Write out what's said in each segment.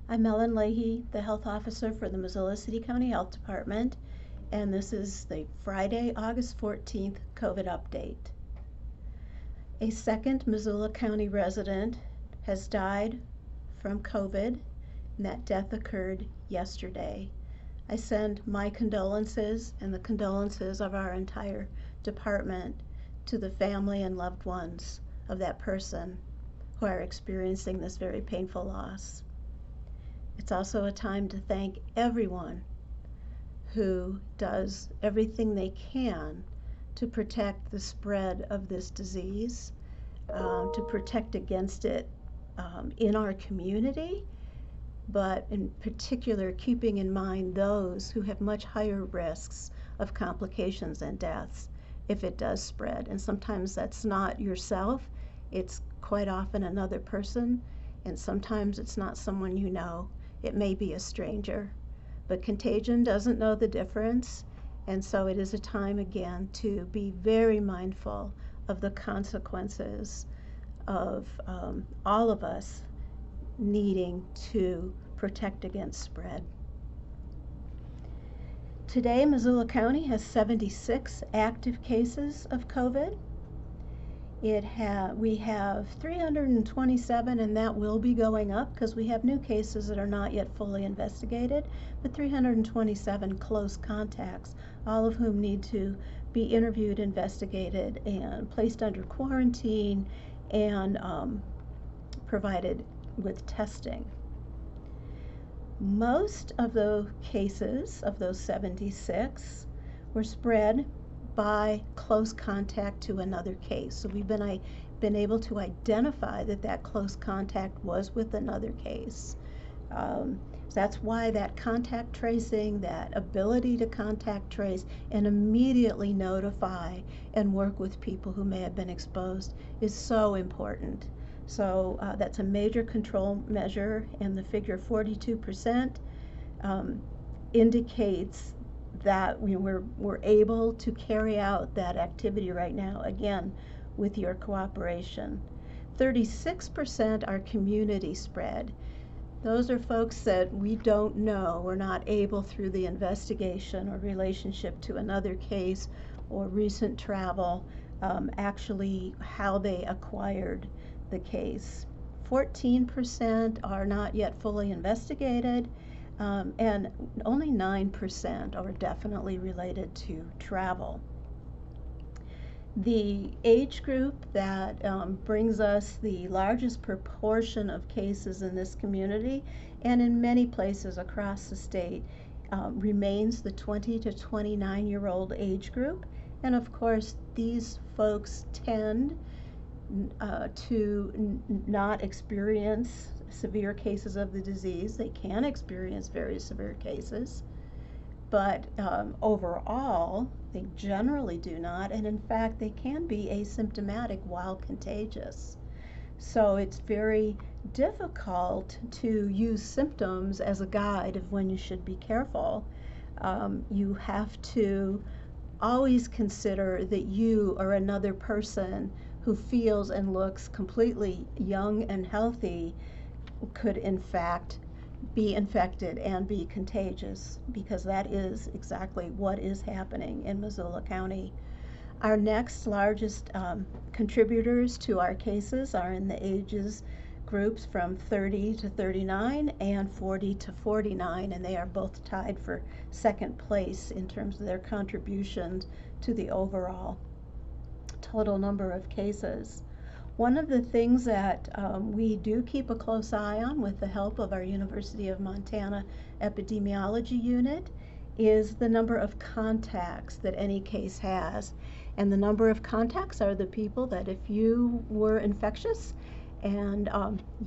I'm Ellen Leahy, the health officer for the Missoula County Health Department, and this is the Friday, August 14th COVID update. A second Missoula County resident has died from COVID, and that death occurred yesterday. I send my condolences and the condolences of our entire department to the family and loved ones of that person who are experiencing this very painful loss. It's also a time to thank everyone who does everything they can to protect the spread of this disease, to protect against it in our community, but in particular keeping in mind those who have much higher risks of complications and deaths if it does spread. And sometimes that's not yourself, it's quite often another person, and sometimes it's not someone you know. It may be a stranger, but contagion doesn't know the difference, and so it is a time again to be very mindful of the consequences of all of us needing to protect against spread. Today, Missoula County has 76 active cases of COVID. We have 327, and that will be going up because we have new cases that are not yet fully investigated, but 327 close contacts, all of whom need to be interviewed, investigated, and placed under quarantine and provided with testing. Most of the cases of those 76 were spread by close contact to another case. So we've been able to identify that close contact was with another case. So that's why that contact tracing, that ability to contact trace and immediately notify and work with people who may have been exposed is so important. So that's a major control measure, and the figure 42% indicates that we're able to carry out that activity right now, again, with your cooperation. 36% are community spread. Those are folks that we don't know, we're not able through the investigation or relationship to another case or recent travel, actually how they acquired the case. 14% are not yet fully investigated, and only 9% are definitely related to travel. The age group that brings us the largest proportion of cases in this community and in many places across the state remains the 20 to 29-year-old age group. And of course, these folks tend to not experience severe cases of the disease. They can experience very severe cases, but overall, they generally do not, and in fact, they can be asymptomatic while contagious. So it's very difficult to use symptoms as a guide of when you should be careful. You have to always consider that you or another person who feels and looks completely young and healthy could in fact be infected and be contagious, because that is exactly what is happening in Missoula County. Our next largest contributors to our cases are in the ages groups from 30 to 39 and 40 to 49, and they are both tied for second place in terms of their contributions to the overall total number of cases. One of the things that we do keep a close eye on with the help of our University of Montana epidemiology unit is the number of contacts that any case has. And the number of contacts are the people that if you were infectious, and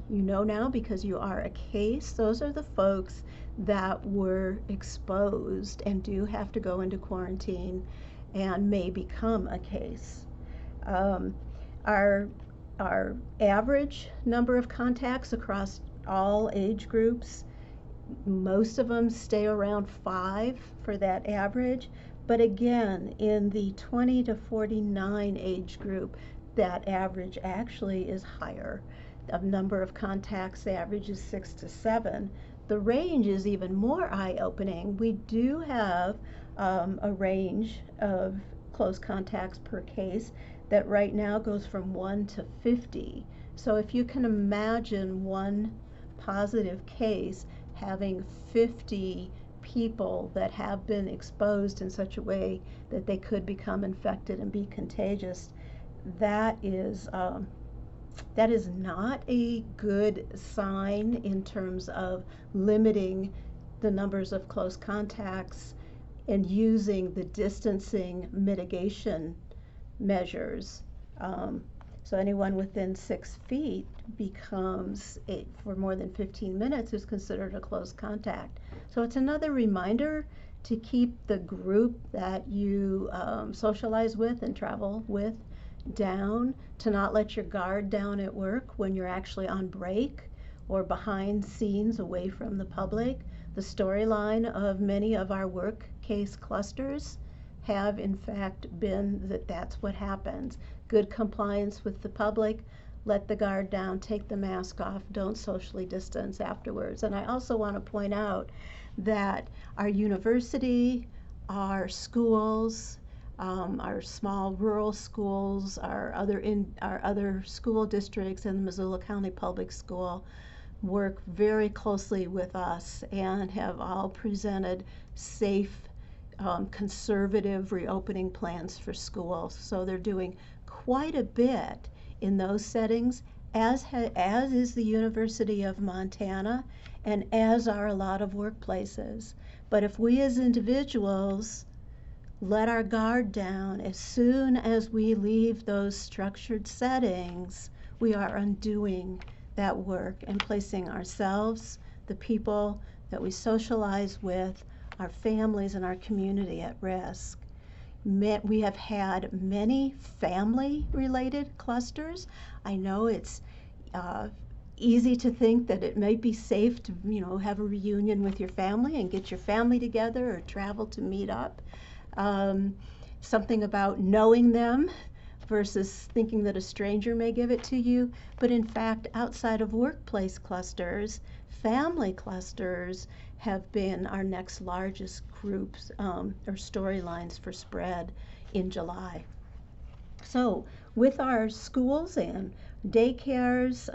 you know now because you are a case, those are the folks that were exposed and do have to go into quarantine and may become a case. Our average number of contacts across all age groups, most of them stay around 5 for that average, but again, in the 20 to 49 age group, that average actually is higher. of number of contacts, the average is 6 to 7. The range is even more eye-opening. We do have a range of close contacts per case that right now goes from 1 to 50. So if you can imagine one positive case having 50 people that have been exposed in such a way that they could become infected and be contagious, that is not a good sign in terms of limiting the numbers of close contacts and using the distancing mitigation measures. So anyone within 6 feet becomes, for more than 15 minutes, is considered a close contact. So it's another reminder to keep the group that you socialize with and travel with down, to not let your guard down at work when you're actually on break or behind scenes away from the public. The storyline of many of our work case clusters have in fact been that that's what happens. Good compliance with the public, let the guard down, take the mask off, don't socially distance afterwards. And I also want to point out that our university, our schools, our small rural schools, our other school districts, and the Missoula County Public School work very closely with us and have all presented safe, conservative reopening plans for schools. So they're doing quite a bit in those settings, as is the University of Montana, and as are a lot of workplaces. But if we as individuals let our guard down as soon as we leave those structured settings, we are undoing that work and placing ourselves, the people that we socialize with, our families, and our community at risk. We have had many family-related clusters. I know it's easy to think that it might be safe to, have a reunion with your family and get your family together or travel to meet up. Something about knowing them versus thinking that a stranger may give it to you. But in fact, outside of workplace clusters, family clusters have been our next largest groups or storylines for spread in July. So with our schools and daycares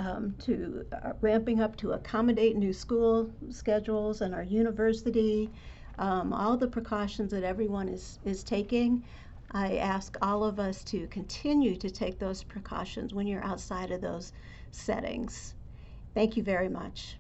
to ramping up to accommodate new school schedules, and our university, all the precautions that everyone is taking, I ask all of us to continue to take those precautions when you're outside of those settings. Thank you very much.